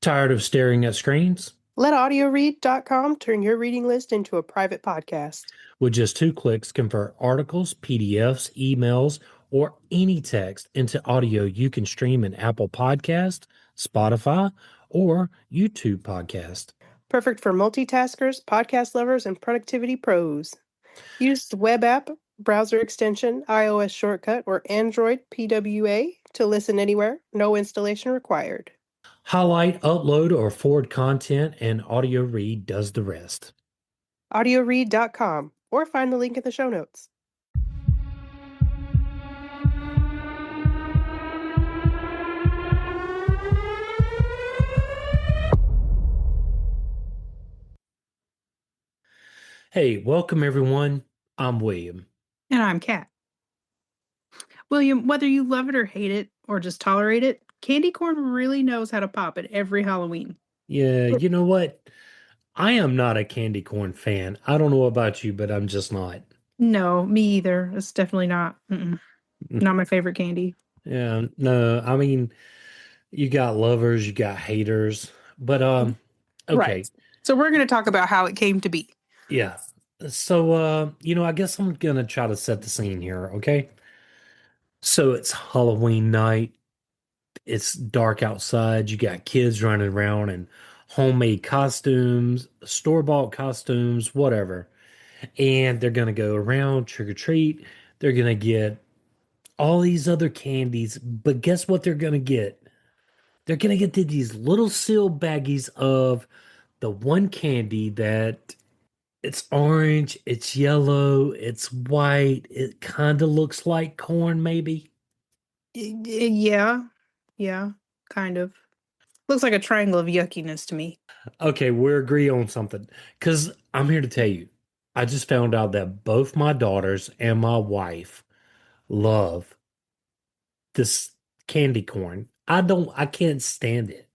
Tired of staring at screens? Let audioread.com turn your reading list into a private podcast. With just 2 clicks, convert articles, PDFs, emails, or any text into audio you can stream in Apple Podcast, Spotify, or YouTube Podcast. Perfect for multitaskers, podcast lovers, and productivity pros. Use the web app, browser extension, iOS shortcut, or Android PWA to listen anywhere. No installation required. Highlight, upload, or forward content, and Audio Read does the rest. audioread.com, or find the link in the show notes. Hey, welcome everyone. I'm William. And I'm Kat. William, whether you love it or hate it, or just tolerate it, candy corn really knows how to pop at every Halloween. Yeah, you know what? I am not a candy corn fan. I don't know about you, but I'm just not. No, me either. It's definitely not my favorite candy. Yeah, no, I mean, you got lovers, you got haters, but okay. Right. So we're going to talk about how it came to be. Yeah. So I guess I'm gonna try to set the scene here, okay? So it's Halloween night. It's dark outside. You got kids running around in homemade costumes, store-bought costumes, whatever. And they're gonna go around trick or treat. They're gonna get all these other candies, but guess what they're gonna get? They're gonna get these little sealed baggies of the one candy that it's orange, it's yellow, it's white, it kind of looks like corn, maybe. Yeah, kind of. Looks like a triangle of yuckiness to me. Okay, we agree on something. Because I'm here to tell you, I just found out that both my daughters and my wife love this candy corn. I can't stand it.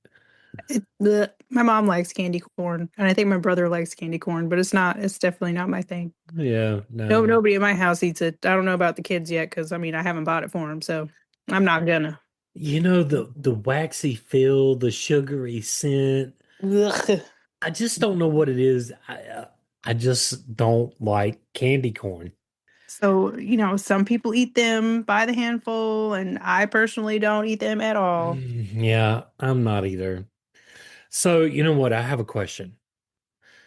My mom likes candy corn, and I think my brother likes candy corn, but it's definitely not my thing. Yeah, No, no. nobody in my house eats it. I don't know about the kids yet, because I haven't bought it for them, so I'm not gonna. You know, the waxy feel, the sugary scent. Ugh. I just don't know what it is. I just don't like candy corn. So, some people eat them by the handful, and I personally don't eat them at all. Yeah, I'm not either. So, you know what? I have a question.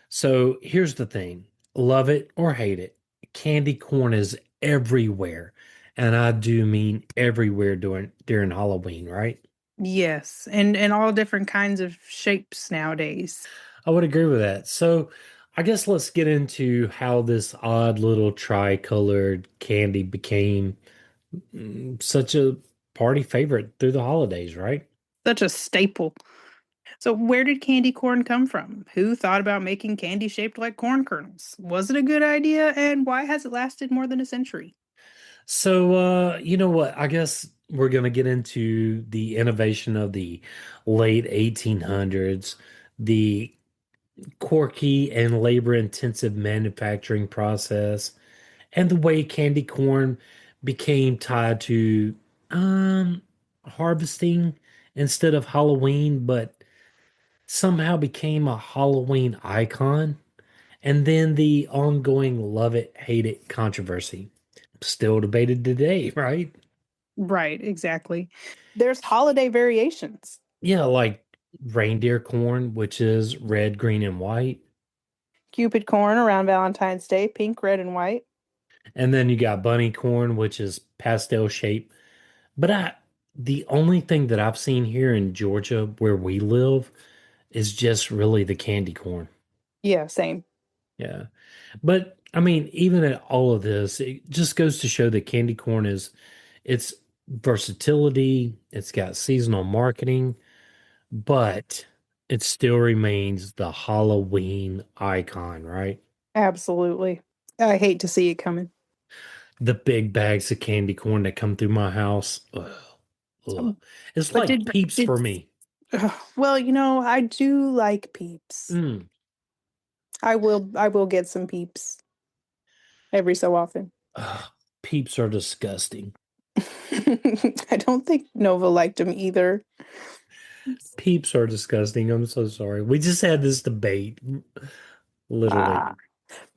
So, here's the thing. Love it or hate it, candy corn is everywhere. And I do mean everywhere during Halloween, right? Yes, and all different kinds of shapes nowadays. I would agree with that. So, I guess let's get into how this odd little tri-colored candy became such a party favorite through the holidays, right? Such a staple. So, where did candy corn come from? Who thought about making candy shaped like corn kernels? Was it a good idea? And why has it lasted more than a century? So, you know what? I guess we're going to get into the innovation of the late 1800s, the quirky and labor-intensive manufacturing process, and the way candy corn became tied to um, harvesting instead of Halloween, but somehow became a Halloween icon. And then the ongoing love it, hate it controversy. Still debated today, right? Right, exactly. There's holiday variations. Yeah, like reindeer corn, which is red, green, and white. Cupid corn around Valentine's Day, pink, red, and white. And then you got bunny corn, which is pastel shape. But the only thing that I've seen here in Georgia where we live is just really the candy corn. Yeah, same. Yeah. But I mean, even at all of this, it just goes to show that candy corn is its versatility, it's got seasonal marketing, but it still remains the Halloween icon, right? Absolutely. I hate to see it coming. The big bags of candy corn that come through my house. Ugh, ugh. It's But like Peeps for me. well, I do like Peeps. Mm. I will get some Peeps every so often. Ugh, Peeps are disgusting. I don't think Nova liked them either. Peeps are disgusting. I'm so sorry. We just had this debate, literally. Ah.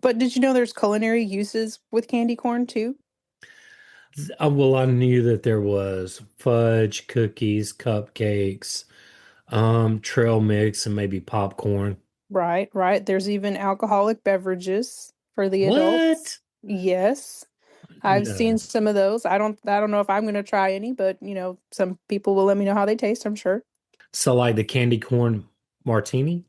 But did you know there's culinary uses with candy corn too? Well, I knew that there was fudge, cookies, cupcakes, trail mix, and maybe popcorn. Right, right. There's even alcoholic beverages for the adults. What? Yes. I've seen No. some of those. I don't know if I'm going to try any, but some people will let me know how they taste, I'm sure. So, like the candy corn martini?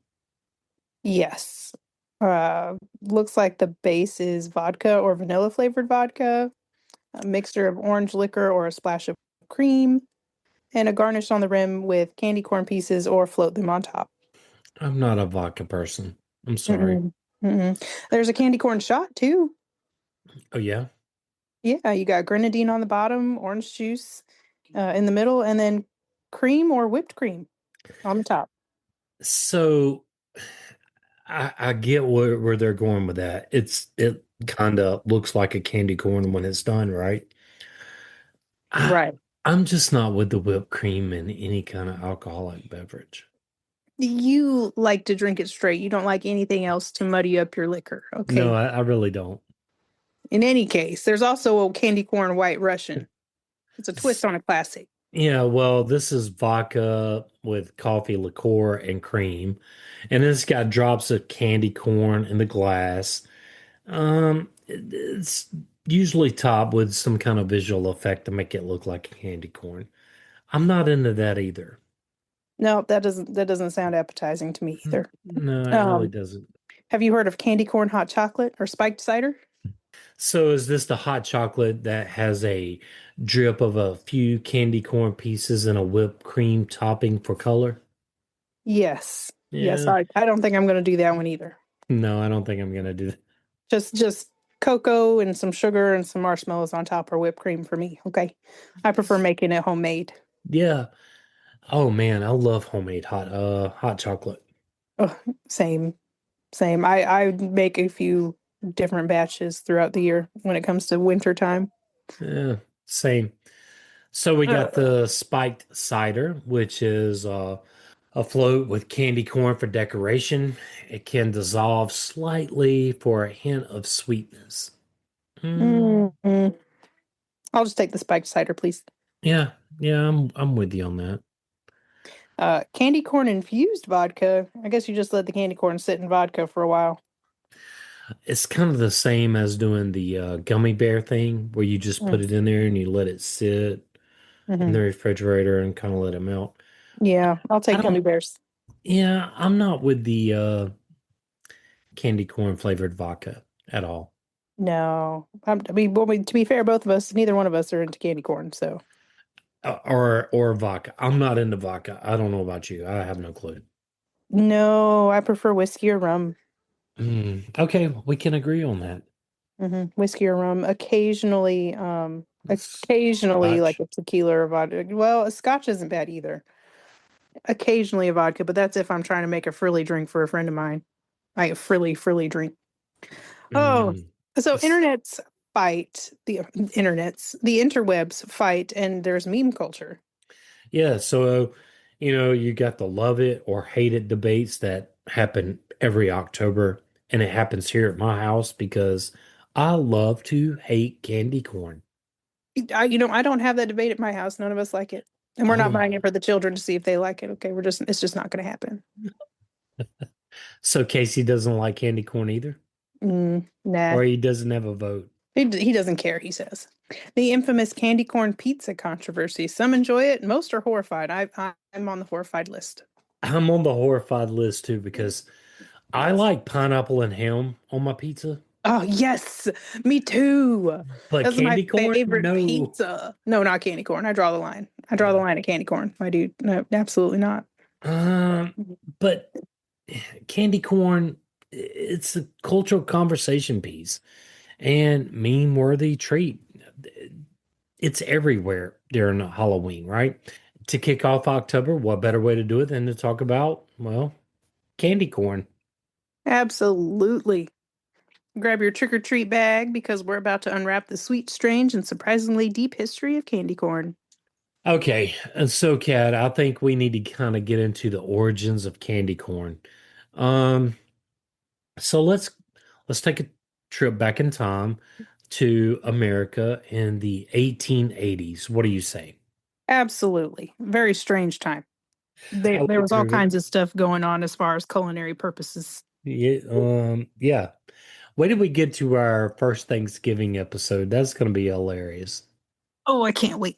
Yes. Looks like the base is vodka or vanilla flavored vodka, a mixture of orange liquor or a splash of cream, and a garnish on the rim with candy corn pieces or float them on top. I'm not a vodka person. I'm sorry. Mm-mm. Mm-mm. There's a candy corn shot too. Oh, yeah. Yeah, you got grenadine on the bottom, orange juice in the middle, and then cream or whipped cream on the top. So, I get where they're going with that. It kind of looks like a candy corn when it's done, right? I, Right. I'm just not with the whipped cream in any kind of alcoholic beverage. You like to drink it straight. You don't like anything else to muddy up your liquor. No, Okay. I really don't. In any case, there's also a candy corn white Russian. It's a twist S- on a classic. Yeah, well, this is vodka with coffee liqueur and cream, and it's got drops of candy corn in the glass. It's usually topped with some kind of visual effect to make it look like candy corn. I'm not into that either. No, that doesn't sound appetizing to me either. No, it really Um, doesn't. have you heard of candy corn hot chocolate or spiked cider? So is this the hot chocolate that has a drip of a few candy corn pieces and a whipped cream topping for color? Yes. Yes, Yeah. I don't think I'm going to do that one either. No, I don't think I'm gonna do that. Just cocoa and some sugar and some marshmallows on top or whipped cream for me. Okay. I prefer making it homemade. Yeah. Oh man, I love homemade hot chocolate. Ugh, same, same. I make a few different batches throughout the year when it comes to winter time. Yeah, same. So we got Uh, the spiked cider, which is a float with candy corn for decoration. It can dissolve slightly for a hint of sweetness. Mm, mm. I'll just take the spiked cider, please. yeah, yeah, I'm with you on that. Candy corn infused vodka. I guess you just let the candy corn sit in vodka for a while. It's kind of the same as doing the gummy bear thing, where you just put Mm. it in there and you let it sit in Hmm. the refrigerator and kind of let it melt. Yeah, I'll I take gummy don't, bears. yeah, I'm not with the candy corn flavored vodka at all. No, to be fair, both of us, neither one of us are into candy corn. So Or vodka. I'm not into vodka. I don't know about you. I have no clue. no, I prefer whiskey or rum. Okay, we can agree on that. Whiskey or rum. Occasionally like Scotch. a tequila or vodka. Well, a scotch isn't bad either. Occasionally a vodka, but that's if I'm trying to make a frilly drink for a friend of mine. Like a frilly drink. Oh, Mm. so S- the interwebs fight, and there's meme culture. Yeah, so you got the love it or hate it debates that happen every October, and it happens here at my house because I love to hate candy corn. I don't have that debate at my house. None of us like it, and we're not Oh, buying it for the children to see if they like it. Okay, it's just not going to happen. so Casey doesn't like candy corn either, Nah, or he doesn't have a vote. he doesn't care. He says the infamous candy corn pizza controversy. Some enjoy it, most are horrified. I'm on the horrified list. I'm on the horrified list too because I like pineapple and ham on my pizza, Oh, yes, me too. but That's my candy corn, favorite no. pizza. No, not candy corn. I draw the line. I draw the Yeah. line at candy corn. My dude. No, absolutely not. Um, but candy corn, it's a cultural conversation piece and meme worthy treat. It's everywhere during Halloween, right? To kick off October, what better way to do it than to talk about, well, candy corn? Absolutely. Grab your trick or treat bag because we're about to unwrap the sweet, strange, and surprisingly deep history of candy corn. Okay, and so Kat, I think we need to kind of get into the origins of candy corn. Um, so let's take a trip back in time to America in the 1880s. What do you say? Absolutely. Very strange time. I would There was all agree with kinds of stuff going on as far as culinary purposes. yeah, yeah. Wait till we get to our first Thanksgiving episode. That's going to be hilarious. Oh, I can't wait.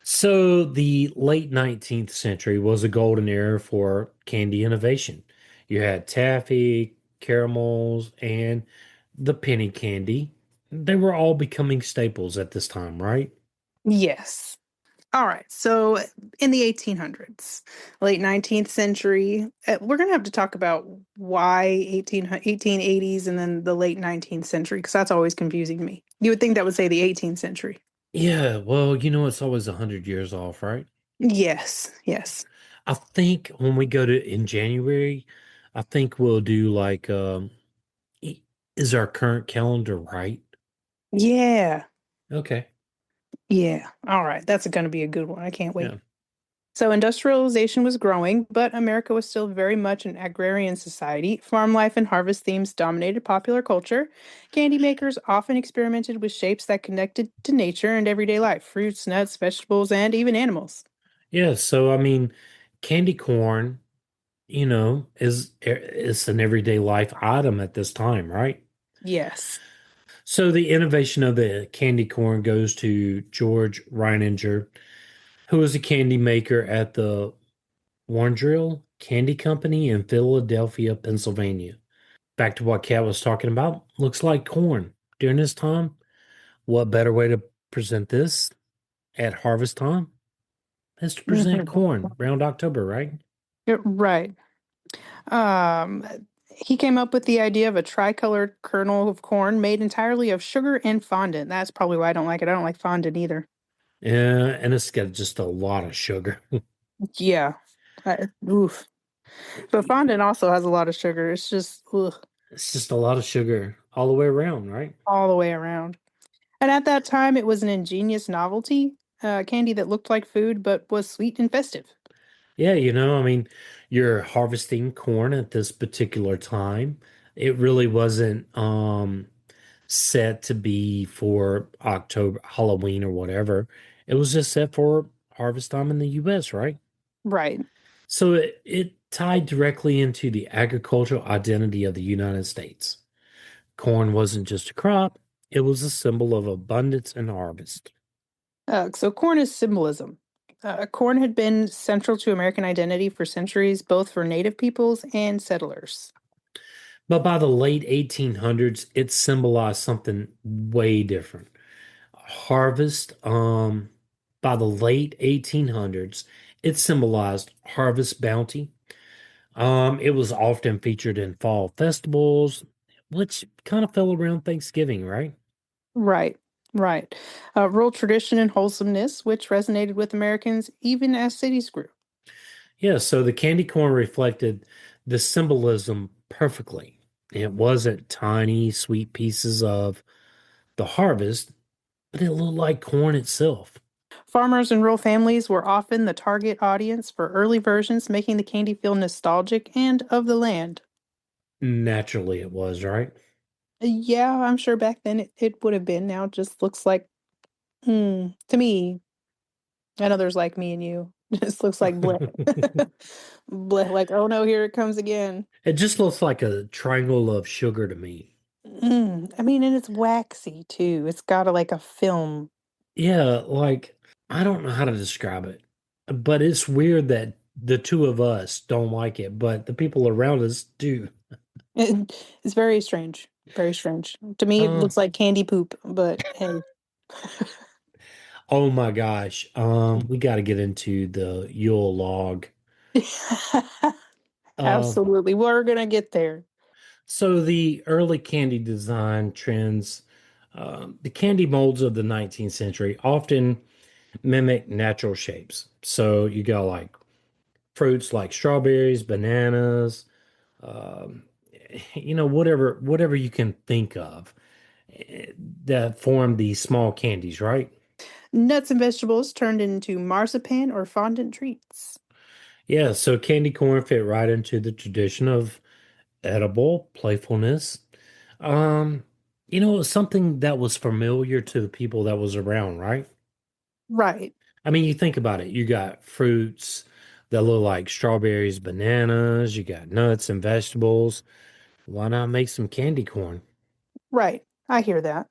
So the late 19th century was a golden era for candy innovation. You had taffy, caramels, and the penny candy. They were all becoming staples at this time, right? Yes. All right. So in the 1800s, late 19th century, we're going to have to talk about why 1880s and then the late 19th century, because that's always confusing me. You would think that would say the 18th century. Yeah, well, it's always 100 years off, right? Yes. Yes. I think when we go to in January, I think we'll do like i- is our current calendar right? Yeah. Okay. Yeah. All right. That's going to be a good one. I can't wait. Yeah. So industrialization was growing, but America was still very much an agrarian society. Farm life and harvest themes dominated popular culture. Candy makers often experimented with shapes that connected to nature and everyday life, fruits, nuts, vegetables, and even animals. Yeah, so I mean, candy corn, is an everyday life item at this time, right? Yes. So the innovation of the candy corn goes to George Reininger, who was a candy maker at the Warndrill Candy Company in Philadelphia, Pennsylvania. Back to what Kat was talking about, looks like corn. During this time, what better way to present this at harvest time is to present Mhm. corn around October, right? You're right. Um, he came up with the idea of a tricolored kernel of corn made entirely of sugar and fondant. That's probably why I don't like it. I don't like fondant either. Yeah, and it's got just a lot of sugar. Yeah. Oof. But fondant also has a lot of sugar. It's just ugh, It's just a lot of sugar all the way around, right? all the way around. And at that time, it was an ingenious novelty, candy that looked like food but was sweet and festive. Yeah, I mean, you're harvesting corn at this particular time. It really wasn't set to be for October, Halloween or whatever. It was just set for harvest time in the US, right? Right. So it tied directly into the agricultural identity of the United States. Corn wasn't just a crop, it was a symbol of abundance and harvest. So corn is symbolism. Corn had been central to American identity for centuries, both for native peoples and settlers. But by the late 1800s, it symbolized something way different. Harvest, by the late 1800s, it symbolized harvest bounty. It was often featured in fall festivals, which kind of fell around Thanksgiving, right? Right. Right. Rural tradition and wholesomeness, which resonated with Americans even as cities grew. Yeah, so the candy corn reflected the symbolism perfectly. It wasn't tiny, sweet pieces of the harvest, but it looked like corn itself. Farmers and rural families were often the target audience for early versions, making the candy feel nostalgic and of the land. Naturally, it was, right? Yeah, I'm sure back then it would have been. Now it just looks like, to me, I know there's like me and you. It just looks like bleh. Bleh, like, oh no, here it comes again. It just looks like a triangle of sugar to me. I mean, and it's waxy too. It's got like a film. Yeah, like I don't know how to describe it, but it's weird that the two of us don't like it, but the people around us do. It's very strange. Very strange. To me, it Uh, looks like candy poop, but hey. oh my gosh. We got to get into the Yule log. Uh, Absolutely. We're gonna get there. so the early candy design trends, the candy molds of the 19th century often mimic natural shapes. So you got like fruits like strawberries, bananas, um, whatever you can think of that form these small candies, right? Nuts and vegetables turned into marzipan or fondant treats. Yeah, so candy corn fit right into the tradition of edible playfulness. Um, it was something that was familiar to the people that was around, right? Right. I mean, you think about it. You got fruits that look like strawberries, bananas, you got nuts and vegetables. Why not make some candy corn? Right. I hear that.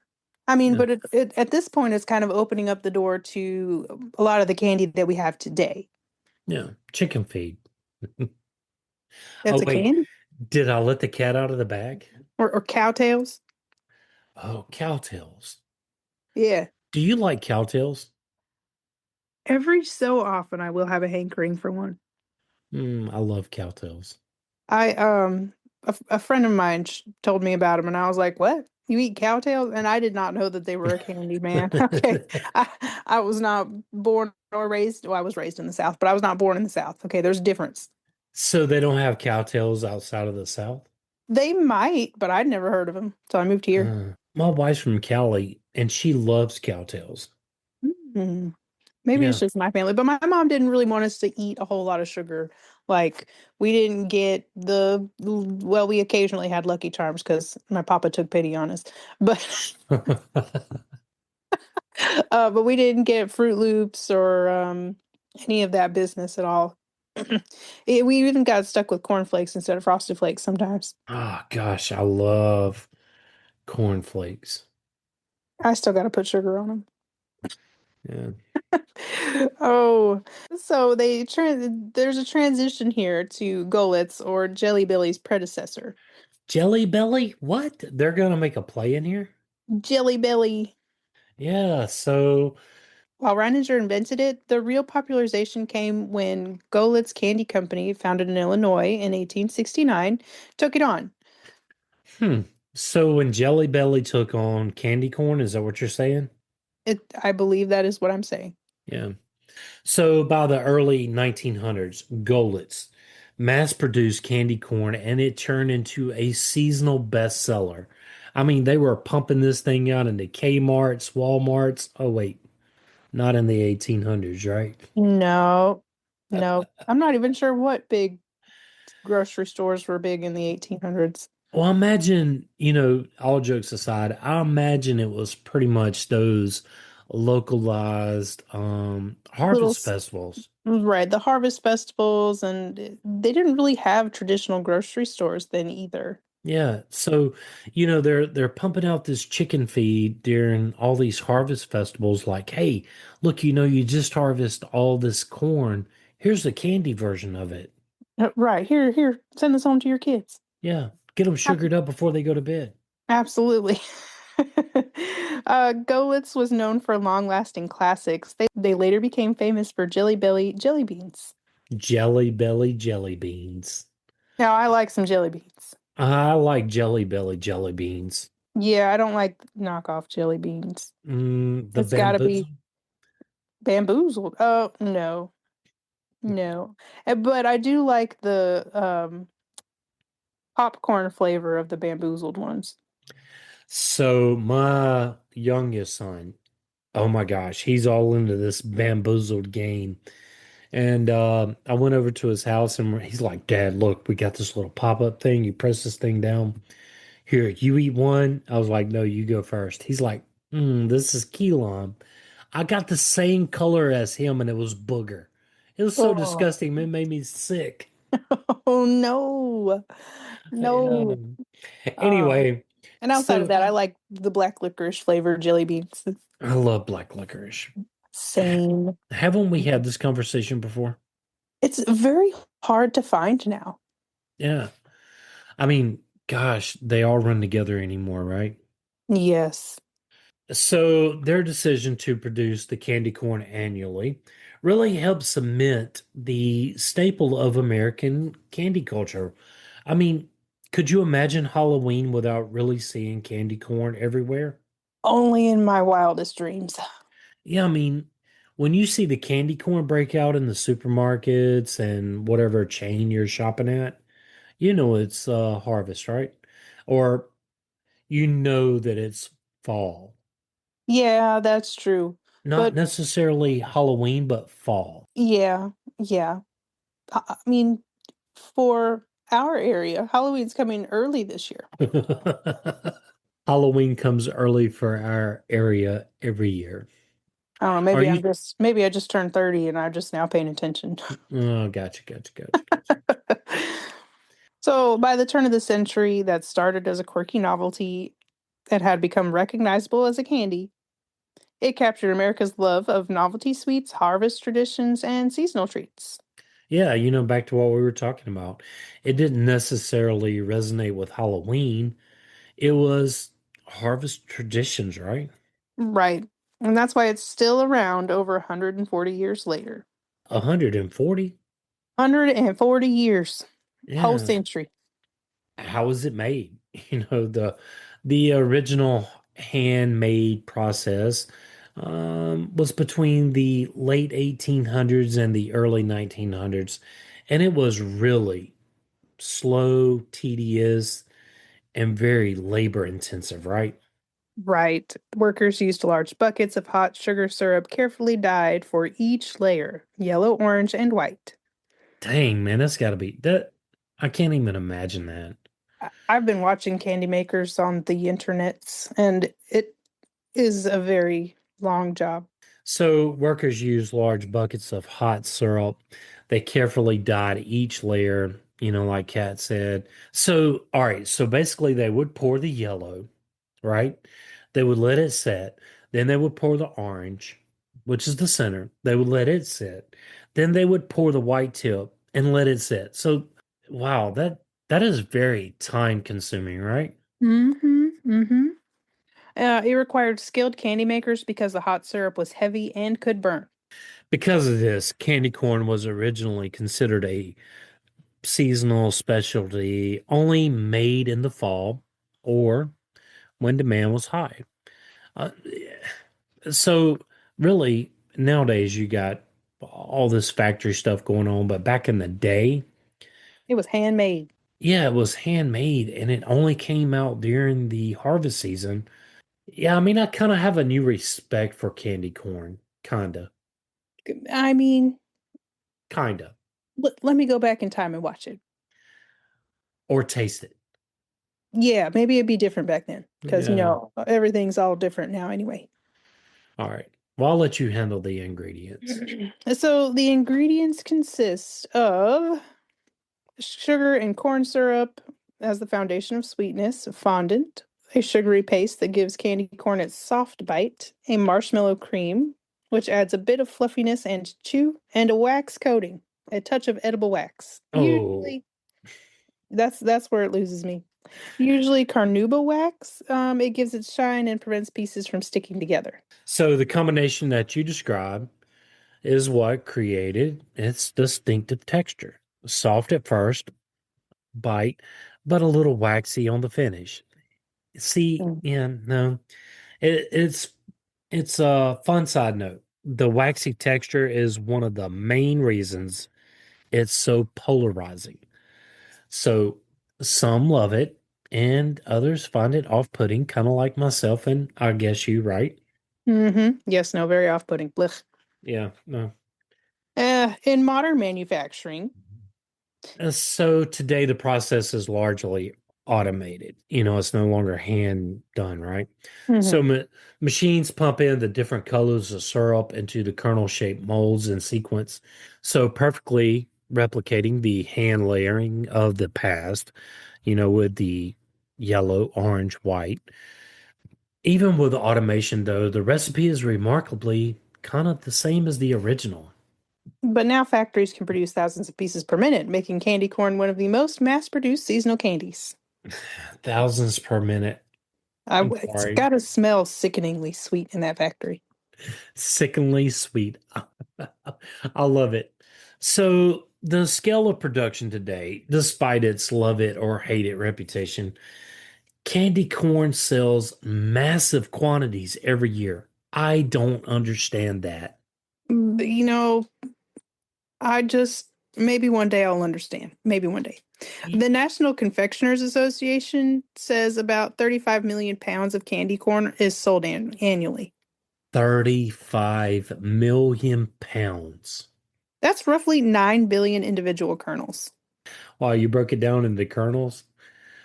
I mean, Yeah, but at this point, it's kind of opening up the door to a lot of the candy that we have today. yeah, chicken feed. Oh, That's a wait, candy. did I let the cat out of the bag? Or cowtails. Oh, cowtails. Yeah. Do you like cowtails? Every so often, I will have a hankering for one. I love cowtails. I a friend of mine told me about them, and I was like, "What? You eat cowtails?" And I did not know that they were a candy, man. Okay, I I was not born or raised. Well, I was raised in the South, but I was not born in the South. Okay, there's a difference. So they don't have cowtails outside of the South? They might, but I'd never heard of them, so I moved here. My wife's from Cali and she loves cowtails. Hmm. Maybe it's Yeah. just my family, but my mom didn't really want us to eat a whole lot of sugar. Like we didn't get well, we occasionally had Lucky Charms because my papa took pity on us, but but we didn't get Fruit Loops or any of that business at all. We even got stuck with cornflakes instead of Frosted Flakes sometimes. Oh gosh, I love cornflakes. I still got to put sugar on them. Yeah. Oh, so there's a transition here to Golett's or Jelly Belly's predecessor. Jelly Belly? What? They're gonna make a play in here? Jelly Belly. Yeah, so While Reininger invented it, the real popularization came when Golett's Candy Company, founded in Illinois in 1869, took it on. hmm. So when Jelly Belly took on candy corn, is that what you're saying? I believe that is what I'm saying. Yeah. So by the early 1900s, Golditz mass-produced candy corn and it turned into a seasonal bestseller. I mean, they were pumping this thing out into Kmart's, Walmart's. Oh wait, not in the 1800s, right? No, no. I'm not even sure what big grocery stores were big in the 1800s. Well, imagine, all jokes aside, I imagine it was pretty much those localized Little, harvest festivals. right, the harvest festivals, and they didn't really have traditional grocery stores then either. Yeah, so they're pumping out this chicken feed during all these harvest festivals like, "Hey, look, you just harvest all this corn. Here's the candy version of it." Right, here, send this home to your kids. Yeah, get them sugared up before they go to bed. Absolutely. Golett's was known for long-lasting classics. They later became famous for Jelly Belly jelly beans. Jelly Belly jelly beans. Now, I like some jelly beans. I like Jelly Belly jelly beans. Yeah, I don't like knockoff jelly beans. The It's got to bamboo. be bamboozled. Oh, no. No. But I do like the popcorn flavor of the bamboozled ones. So my youngest son, oh my gosh, he's all into this bamboozled game. And I went over to his house and he's like, "Dad, look, we got this little pop-up thing. You press this thing down. Here, you eat one." I was like, "No, you go first." He's like, this is key lime." I got the same color as him and it was booger. It was so Oh, disgusting. It made me sick. oh no. Yeah. No. Um, Anyway, and outside of so that, I like the black licorice flavored jelly beans. It's I love black licorice. Ha- same. Haven't we had this conversation before? It's very hard to find now. Yeah. I mean, gosh, they all run together anymore, right? Yes. So their decision to produce the candy corn annually really helped cement the staple of American candy culture. I mean, could you imagine Halloween without really seeing candy corn everywhere? Only in my wildest dreams. Yeah, I mean, when you see the candy corn break out in the supermarkets and whatever chain you're shopping at, you know it's harvest, right? Or you know that it's fall. Yeah, that's true. Not But necessarily Halloween, but fall. yeah, yeah. I mean, for our area, Halloween's coming early this year. Halloween comes early for our area every year. I don't know, Are you? maybe I just turned 30 and I'm just now paying attention. Oh, gotcha. So by the turn of the century, that started as a quirky novelty that had become recognizable as a candy. It captured America's love of novelty sweets, harvest traditions, and seasonal treats. Yeah, back to what we were talking about. It didn't necessarily resonate with Halloween. It was harvest traditions, right? Right. And that's why it's still around over 140 years later. 140? 140 years. Whole Yeah. century. How was it made? The original handmade process was between the late 1800s and the early 1900s, and it was really slow, tedious, and very labor intensive, right? Right. Workers used large buckets of hot sugar syrup carefully dyed for each layer, yellow, orange, and white. Dang, man, that's got to be that. I can't even imagine that. I've been watching candy makers on the internets, and it is a very long job. So workers use large buckets of hot syrup. They carefully dyed each layer, like Kat said. So, all right, so basically they would pour the yellow, right? They would let it set. Then they would pour the orange, which is the center. They would let it sit. Then they would pour the white tip and let it sit. So, wow, that is very time consuming, right? Mm-hmm. Mm-hmm. It required skilled candy makers because the hot syrup was heavy and could burn. Because of this, candy corn was originally considered a seasonal specialty only made in the fall or when demand was high. Uh, so really nowadays you got all this factory stuff going on, but back in the day, It was handmade. yeah, it was handmade and it only came out during the harvest season. Yeah, I mean, I kind of have a new respect for candy corn, I mean, kinda, let me go back in time and watch it. or taste it. Yeah, maybe it'd be different back then because, Yeah. everything's all different now anyway. All right. Well, I'll let you handle the ingredients. So the ingredients consist of sugar and corn syrup as the foundation of sweetness, fondant, a sugary paste that gives candy corn its soft bite, a marshmallow cream, which adds a bit of fluffiness and chew, and a wax coating, a touch of edible wax. Oh, Usually, that's where it loses me. Usually carnauba wax, it gives it shine and prevents pieces from sticking together. so the combination that you described is what created its distinctive texture. Soft at first, bite, but a little waxy on the finish. See, Mm. yeah, no, it's a fun side note. The waxy texture is one of the main reasons it's so polarizing. So some love it and others find it off-putting, kind of like myself, and I guess you, right? Mm-hmm. Yes, no, very off-putting. Blech. Yeah, no. In modern manufacturing, So today the process is largely automated. It's no longer hand done, right? So mhm, machines pump in the different colors of syrup into the kernel-shaped molds in sequence, so perfectly replicating the hand layering of the past, with the yellow, orange, white. Even with automation, though, the recipe is remarkably kind of the same as the original. but now factories can produce thousands of pieces per minute, making candy corn one of the most mass-produced seasonal candies. Thousands per minute. I'm It's sorry. got to smell sickeningly sweet in that factory. Sickeningly sweet. I love it. So, the scale of production today, despite its love it or hate it reputation, candy corn sells massive quantities every year. I don't understand that. But, I just maybe one day I'll understand. Maybe one day. Y- The National Confectioners Association says about 35 million pounds of candy corn is sold annually. 35 million pounds. That's roughly 9 billion individual kernels. Wow, you broke it down into kernels?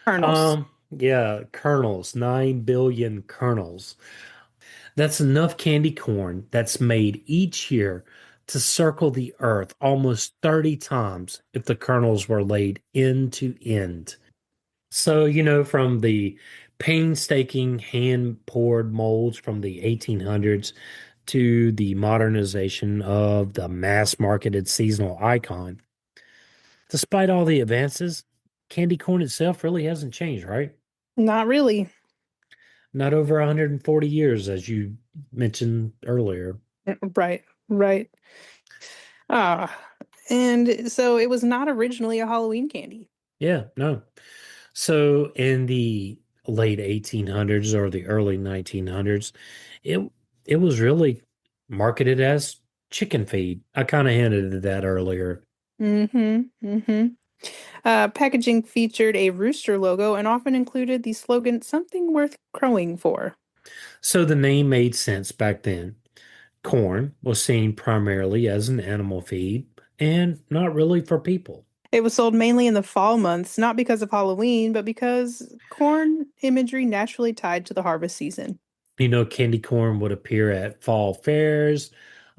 Kernels. Yeah, kernels, 9 billion kernels. That's enough candy corn that's made each year to circle the earth almost 30 times if the kernels were laid end to end. So, from the painstaking hand poured molds from the 1800s to the modernization of the mass marketed seasonal icon, despite all the advances, candy corn itself really hasn't changed, right? Not really. Not over 140 years, as you mentioned earlier. Right, right. Ah, and so it was not originally a Halloween candy. Yeah, no. So in the late 1800s or the early 1900s, it it was really marketed as chicken feed. I kind of hinted at that earlier. Mm-hmm. Mm-hmm. Packaging featured a rooster logo and often included the slogan, something worth crowing for. So the name made sense back then. Corn was seen primarily as an animal feed and not really for people. It was sold mainly in the fall months, not because of Halloween, but because corn imagery naturally tied to the harvest season. Candy corn would appear at fall fairs,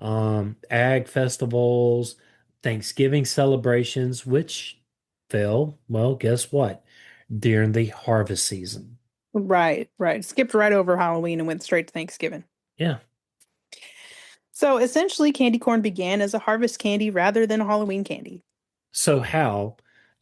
ag festivals, Thanksgiving celebrations, which fell, well, guess what? During the harvest season. Right, right. Skipped right over Halloween and went straight to Thanksgiving. Yeah. So essentially, candy corn began as a harvest candy rather than a Halloween candy. So, how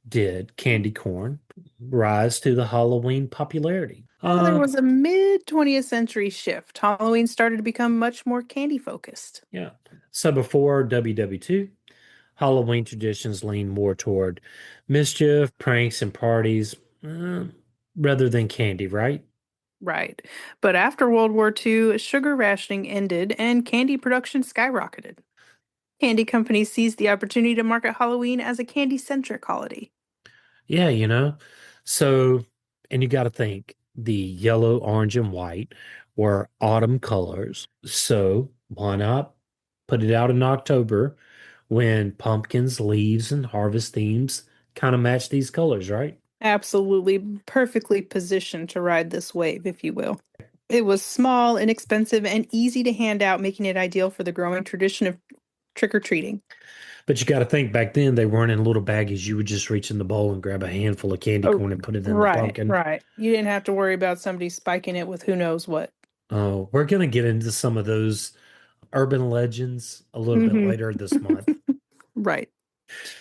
did candy corn rise to the Halloween popularity? There was a mid 20th century shift. Halloween started to become much more candy focused. Yeah. So, before WW2, Halloween traditions lean more toward mischief, pranks, and parties uh, rather than candy, right? Right. But after World War II, sugar rationing ended and candy production skyrocketed. Candy companies seized the opportunity to market Halloween as a candy centric holiday. Yeah, So, and you got to think the yellow, orange, and white were autumn colors. So, why not put it out in October when pumpkins, leaves, and harvest themes kind of match these colors, right? Absolutely perfectly positioned to ride this wave, if you will. It was small, inexpensive, and easy to hand out, making it ideal for the growing tradition of trick or treating. But you got to think back then they weren't in little baggies. You would just reach in the bowl and grab a handful of candy Oh, corn and put it in the right, pumpkin. right. You didn't have to worry about somebody spiking it with who knows what. Oh, we're going to get into some of those urban legends a little bit Hmm. later this month. Right.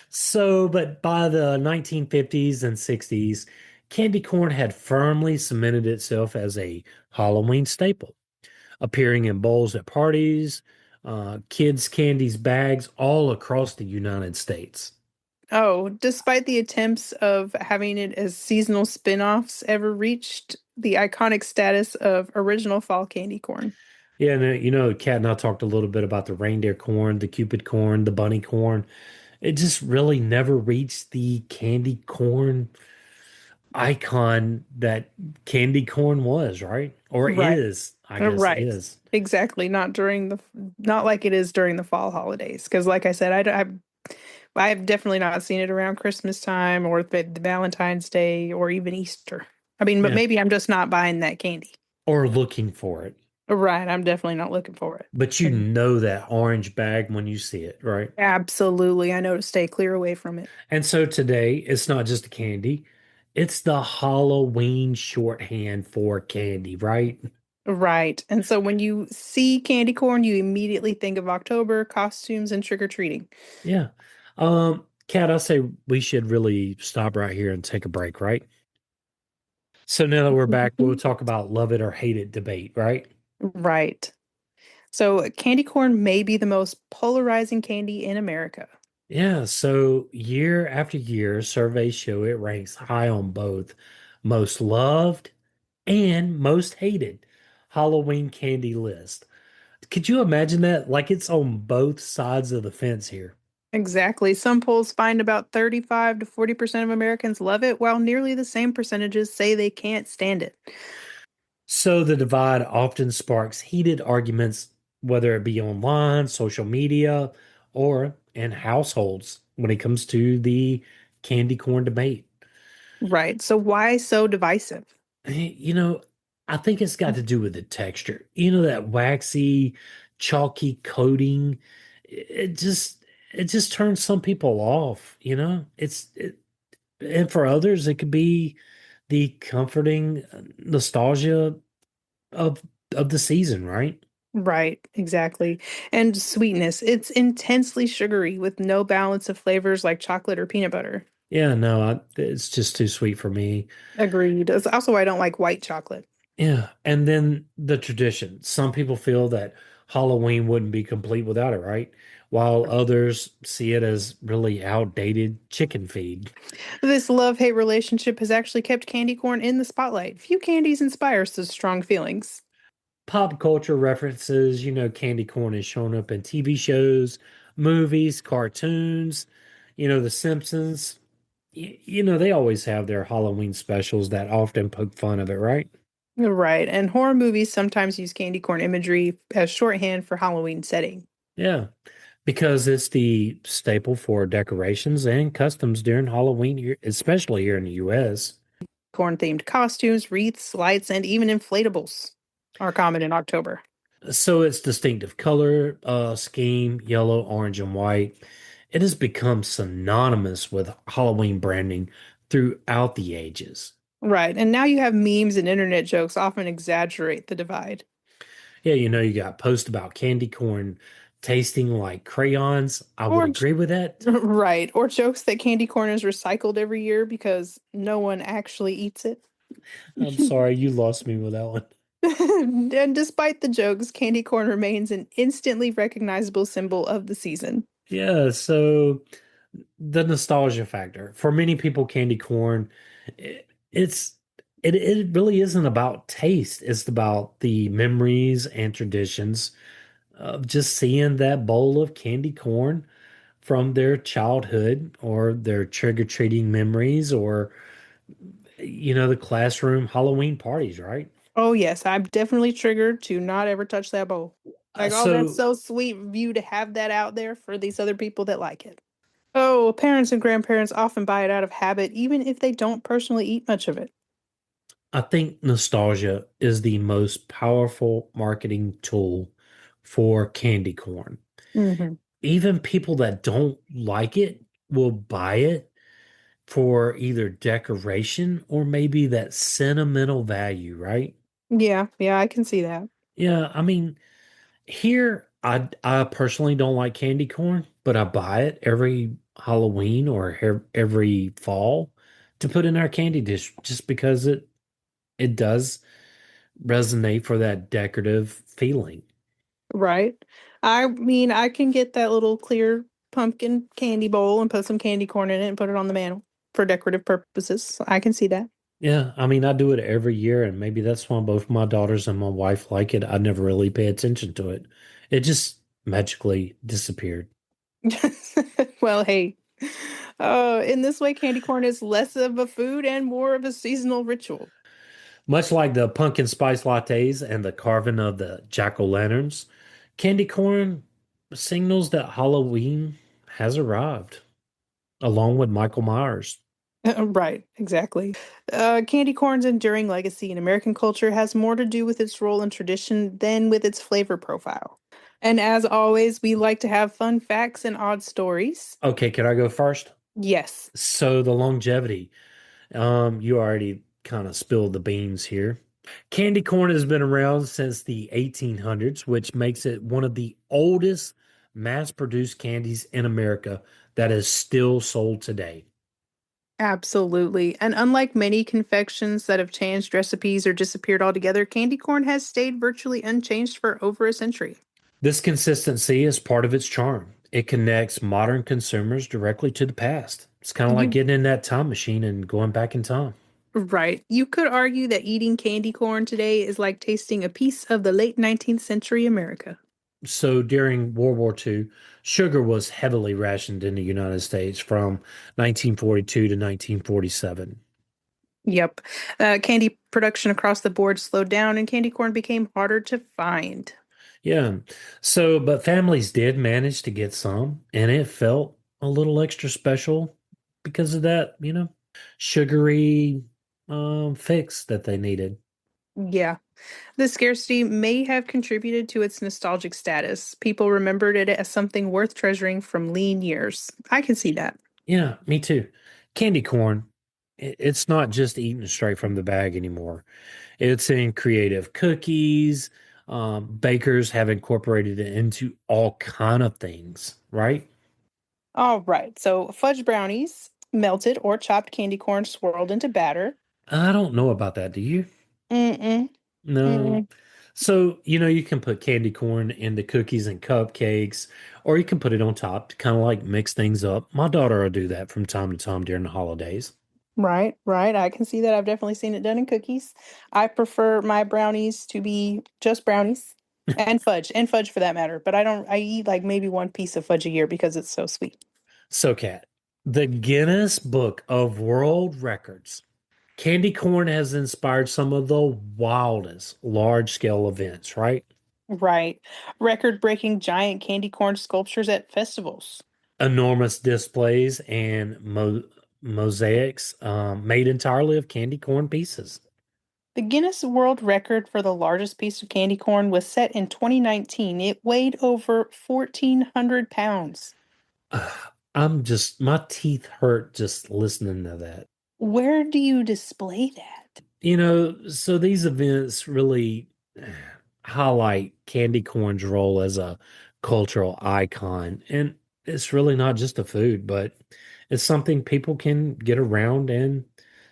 So, but by the 1950s and 60s, candy corn had firmly cemented itself as a Halloween staple, appearing in bowls at parties, kids' candies bags all across the United States. Oh, despite the attempts of having it as seasonal spin-offs ever reached the iconic status of original fall candy corn. Yeah, and Kat and I talked a little bit about the reindeer corn, the Cupid corn, the bunny corn. It just really never reached the candy corn icon that candy corn was, right? Or Right. is, I guess Right. is. Exactly. Not like it is during the fall holidays. Because, like I said, I've definitely not seen it around Christmas time or the Valentine's Day or even Easter. I mean, but Yeah. maybe I'm just not buying that candy. Or looking for it. Right. I'm definitely not looking for it. But you And know that orange bag when you see it, right? absolutely. I know to stay clear away from it. And so today, it's not just a candy, it's the Halloween shorthand for candy, right? Right. And so when you see candy corn, you immediately think of October, costumes, and trick-or-treating. Yeah. Kat, I say we should really stop right here and take a break, right? So now that we're back, we'll Mhm. talk about love it or hate it debate, right? Right. So candy corn may be the most polarizing candy in America. Yeah, so year after year, surveys show it ranks high on both most loved and most hated Halloween candy list. Could you imagine that? Like it's on both sides of the fence here. Exactly. Some polls find about 35 to 40% of Americans love it, while nearly the same percentages say they can't stand it. So the divide often sparks heated arguments whether it be online, social media, or in households when it comes to the candy corn debate. Right. So why so divisive? You know, I think it's got to do with the texture. That waxy, chalky coating. It just it just turns some people off. And for others it could be the comforting nostalgia of of the season, right? Right, exactly. And sweetness. It's intensely sugary with no balance of flavors like chocolate or peanut butter. Yeah, no, it's just too sweet for me. Agreed. That's also why I don't like white chocolate. Yeah, and then the tradition. Some people feel that Halloween wouldn't be complete without it, right? While others see it as really outdated chicken feed. This love-hate relationship has actually kept candy corn in the spotlight. Few candies inspire such strong feelings. Pop culture references, candy corn has shown up in TV shows, movies, cartoons, The Simpsons. They always have their Halloween specials that often poke fun of it, right? Right, and horror movies sometimes use candy corn imagery as shorthand for Halloween setting. Yeah, because it's the staple for decorations and customs during Halloween, especially here in the US. Corn-themed costumes, wreaths, lights, and even inflatables are common in October. So its distinctive color scheme, yellow, orange, and white, it has become synonymous with Halloween branding throughout the ages. Right, and now you have memes and internet jokes often exaggerate the divide. Yeah, you got posts about candy corn tasting like crayons. I would Or agree with that. right, or jokes that candy corn is recycled every year because no one actually eats it. I'm sorry, you lost me with that one. And despite the jokes, candy corn remains an instantly recognizable symbol of the season. Yeah, so the nostalgia factor. For many people, candy corn, it's it really isn't about taste. It's about the memories and traditions of just seeing that bowl of candy corn from their childhood or their trick-or-treating memories or the classroom Halloween parties, right? Oh yes, I'm definitely triggered to not ever touch that bowl. Like, oh, that's So so sweet of you to have that out there for these other people that like it. Oh, parents and grandparents often buy it out of habit, even if they don't personally eat much of it. I think nostalgia is the most powerful marketing tool for candy corn. Hmm. Even people that don't like it will buy it for either decoration or maybe that sentimental value, right? Yeah, yeah, I can see that. Yeah, I mean, here I personally don't like candy corn, but I buy it every Halloween or every fall to put in our candy dish just because it does resonate for that decorative feeling. Right. I mean, I can get that little clear pumpkin candy bowl and put some candy corn in it and put it on the mantle for decorative purposes. I can see that. Yeah, I mean, I do it every year, and maybe that's why both my daughters and my wife like it. I never really pay attention to it. It just magically disappeared. Well, hey, in this way, candy corn is less of a food and more of a seasonal ritual. Much like the pumpkin spice lattes and the carving of the jack-o'-lanterns, candy corn signals that Halloween has arrived, along with Michael Myers. Right, exactly. Candy corn's enduring legacy in American culture has more to do with its role in tradition than with its flavor profile. And as always, we like to have fun facts and odd stories. Okay, can I go first? Yes, So the longevity. You already kind of spilled the beans here. Candy corn has been around since the 1800s, which makes it one of the oldest mass-produced candies in America that is still sold today. absolutely. And unlike many confections that have changed recipes or disappeared altogether, candy corn has stayed virtually unchanged for over a century. This consistency is part of its charm. It connects modern consumers directly to the past. It's kind of like You getting in that time machine and going back in time. right. You could argue that eating candy corn today is like tasting a piece of the late 19th century America. So during World War II, sugar was heavily rationed in the United States from 1942 to 1947. Yep. Candy production across the board slowed down and candy corn became harder to find. Yeah. So, but families did manage to get some, and it felt a little extra special because of that, sugary fix that they needed. Yeah. The scarcity may have contributed to its nostalgic status. People remembered it as something worth treasuring from lean years. I can see that. Yeah, me too. Candy corn, it's not just eaten straight from the bag anymore. It's in creative cookies. Bakers have incorporated it into all kind of things, right? All right. So fudge brownies, melted or chopped candy corn swirled into batter. I don't know about that. Do you? Mm-mm. No. Mm-mm. So, you can put candy corn into cookies and cupcakes, or you can put it on top to kind of like mix things up. My daughter will do that from time to time during the holidays. Right, right. I can see that. I've definitely seen it done in cookies. I prefer my brownies to be just brownies and fudge for that matter. But I eat like maybe one piece of fudge a year because it's so sweet. So, Kat, the Guinness Book of World Records. Candy corn has inspired some of the wildest large scale events, right? Right. Record-breaking giant candy corn sculptures at festivals. Enormous displays and mosaics made entirely of candy corn pieces. The Guinness World Record for the largest piece of candy corn was set in 2019. It weighed over 1,400 pounds. My teeth hurt just listening to that. Where do you display that? So these events really highlight candy corn's role as a cultural icon. And it's really not just a food, but it's something people can get around and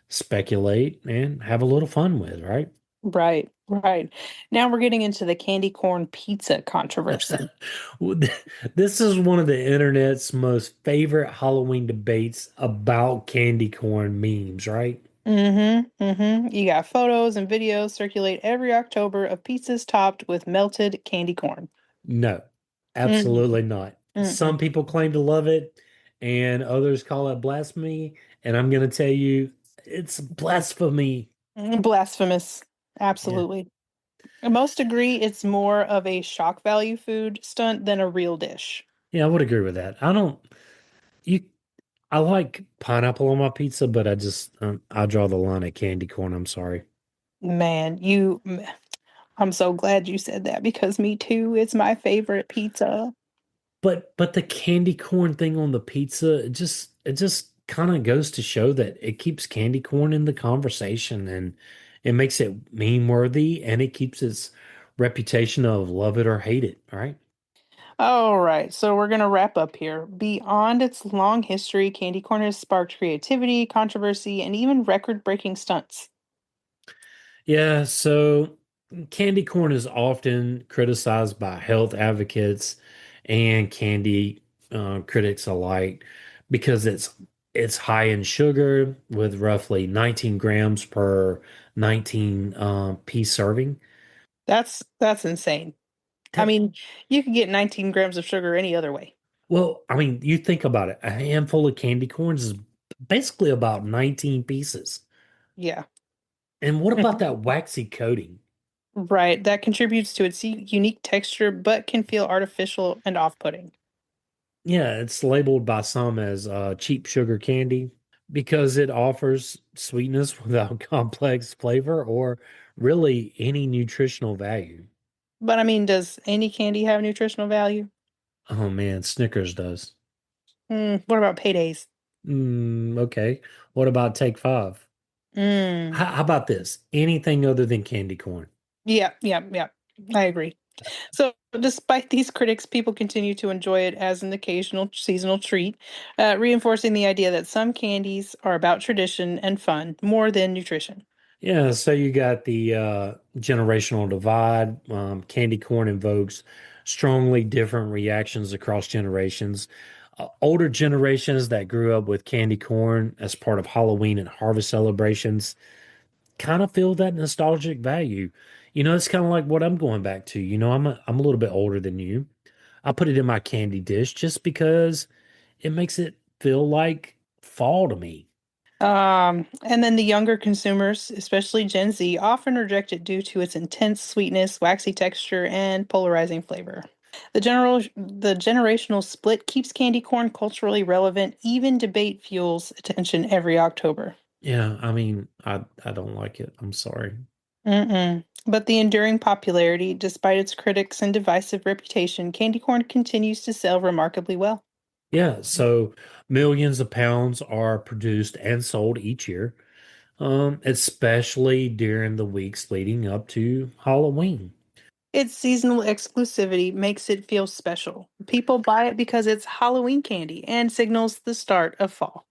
speculate and have a little fun with, right? Right, right. Now we're getting into the candy corn pizza controversy. Well, this is one of the internet's most favorite Halloween debates about candy corn memes, right? Mm-hmm, mm-hmm. You got photos and videos circulate every October of pizzas topped with melted candy corn. No, Mm-mm, absolutely not. Some mm-mm. people claim to love it, and others call it blasphemy. And I'm going to tell you, it's blasphemy. Blasphemous. Yeah, Absolutely. Most agree it's more of a shock value food stunt than a real dish. yeah, I would agree with that. I don't, you, I like pineapple on my pizza, but I draw the line at candy corn. I'm sorry. Man, I'm so glad you said that because me too. It's my favorite pizza. But the candy corn thing on the pizza, it just kind of goes to show that it keeps candy corn in the conversation and it makes it meme worthy and it keeps its reputation of love it or hate it, right? All right, so we're going to wrap up here. Beyond its long history, candy corn has sparked creativity, controversy, and even record-breaking stunts. Yeah, so candy corn is often criticized by health advocates and candy critics alike because it's high in sugar with roughly 19 grams per 19 piece serving. That's insane. I That, mean, you could get 19 grams of sugar any other way. well, I mean, you think about it, a handful of candy corns is basically about 19 pieces. Yeah. And what about that waxy coating? Right, that contributes to its unique texture, but can feel artificial and off-putting. Yeah, it's labeled by some as cheap sugar candy because it offers sweetness without complex flavor or really any nutritional value. But I mean, does any candy have nutritional value? Oh man, Snickers does. What about paydays? Okay. What about Take Five? Mm. How about this? Anything other than candy corn? Yeah, yeah, yeah. I agree. So, despite these critics, people continue to enjoy it as an occasional seasonal treat, reinforcing the idea that some candies are about tradition and fun more than nutrition. Yeah, so you got the generational divide. Candy corn invokes strongly different reactions across generations. Older generations that grew up with candy corn as part of Halloween and harvest celebrations kind of feel that nostalgic value. It's kind of like what I'm going back to. I'm a little bit older than you. I put it in my candy dish just because it makes it feel like fall to me. And then the younger consumers, especially Gen Z, often reject it due to its intense sweetness, waxy texture, and polarizing flavor. The generational split keeps candy corn culturally relevant. Even debate fuels attention every October. Yeah, I don't like it. I'm sorry. Mm-mm. But the enduring popularity, despite its critics and divisive reputation, candy corn continues to sell remarkably well. Yeah, so millions of pounds are produced and sold each year, especially during the weeks leading up to Halloween. Its seasonal exclusivity makes it feel special. People buy it because it's Halloween candy and signals the start of fall.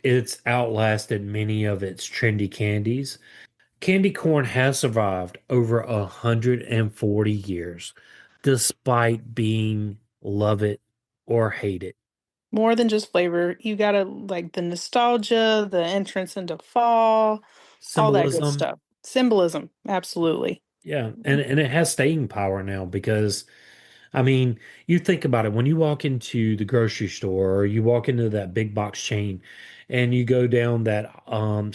It's outlasted many of its trendy candies. Candy corn has survived over 140 years, despite being love it or hate it. More than just flavor, you gotta like the nostalgia, the entrance into fall, all that good Symbolism, stuff. Symbolism, absolutely. yeah, and it has staying power now because I mean, you think about it when you walk into the grocery store or you walk into that big box chain and you go down that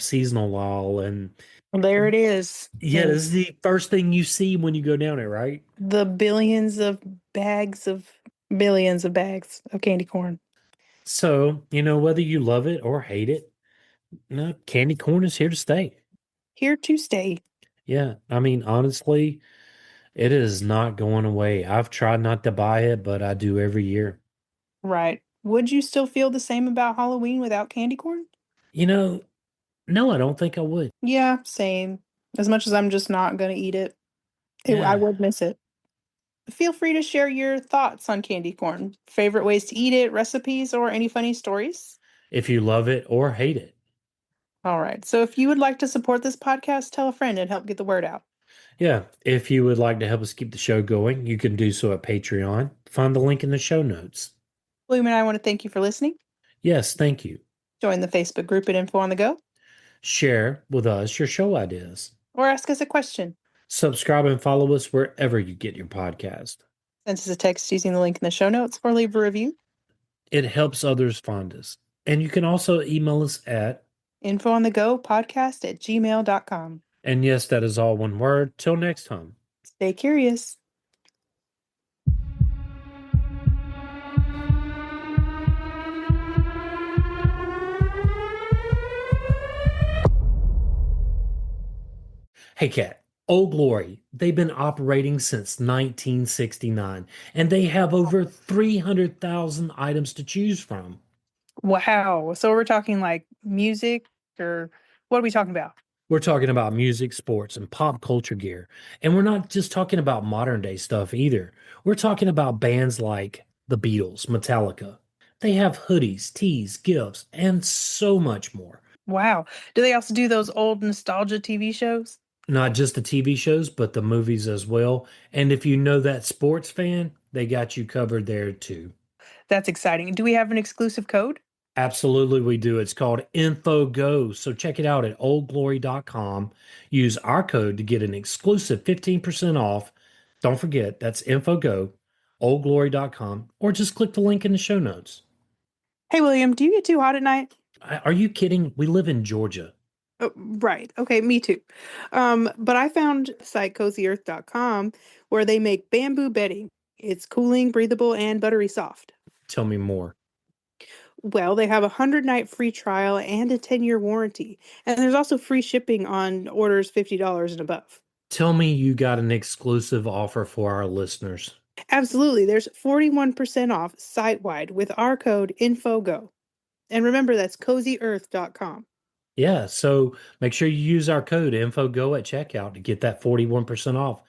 seasonal aisle and There it is. yeah, And this is the first thing you see when you go down it, right? the bags of billions of bags of candy corn. So, whether you love it or hate it, no, candy corn is here to stay. Here to stay. Yeah, honestly, it is not going away. I've tried not to buy it, but I do every year. Right. Would you still feel the same about Halloween without candy corn? You know, no, I don't think I would. Yeah, same. As much as I'm just not gonna eat it, I Yeah. would miss it. Feel free to share your thoughts on candy corn, favorite ways to eat it, recipes, or any funny stories. If you love it or hate it. All right. So if you would like to support this podcast, tell a friend and help get the word out. Yeah, if you would like to help us keep the show going, you can do so at Patreon. Find the link in the show notes. William and I want to thank you for listening. Yes, thank you. Join the Facebook group at Info on the Go Share with us your show ideas. or ask us a question. Subscribe and follow us wherever you get your podcast. Send us a text using the link in the show notes or leave a review. It helps others find us. And you can also email us at, Info on the Go podcast at gmail.com. and yes, that is all one word. Till next time. Stay curious. Hey, Kat. Old Glory, they've been operating since 1969, and they have over 300,000 items to choose from. Wow. So we're talking like music or what are we talking about? We're talking about music, sports, and pop culture gear. And we're not just talking about modern day stuff either. We're talking about bands like the Beatles, Metallica. They have hoodies, tees, gifts, and so much more. Wow. Do they also do those old nostalgia TV shows? Not just the TV shows, but the movies as well. And if you know that sports fan, they got you covered there too. That's exciting. Do we have an exclusive code? Absolutely, we do. It's called InfoGo. So check it out at oldglory.com. Use our code to get an exclusive 15% off. Don't forget, that's InfoGo, oldglory.com, or just click the link in the show notes. Hey, William, do you get too hot at night? Are you kidding? We live in Georgia. Oh, right. Okay, me too. But I found the site cozyearth.com where they make bamboo bedding. It's cooling, breathable, and buttery soft. Tell me more. Well, they have a 100-night free trial and a 10-year warranty. And there's also free shipping on orders $50 and above. Tell me you got an exclusive offer for our listeners. Absolutely. There's 41% off site-wide with our code INFOGO. And remember, that's cozyearth.com. Yeah, so make sure you use our code InfoGo at checkout to get that 41% off.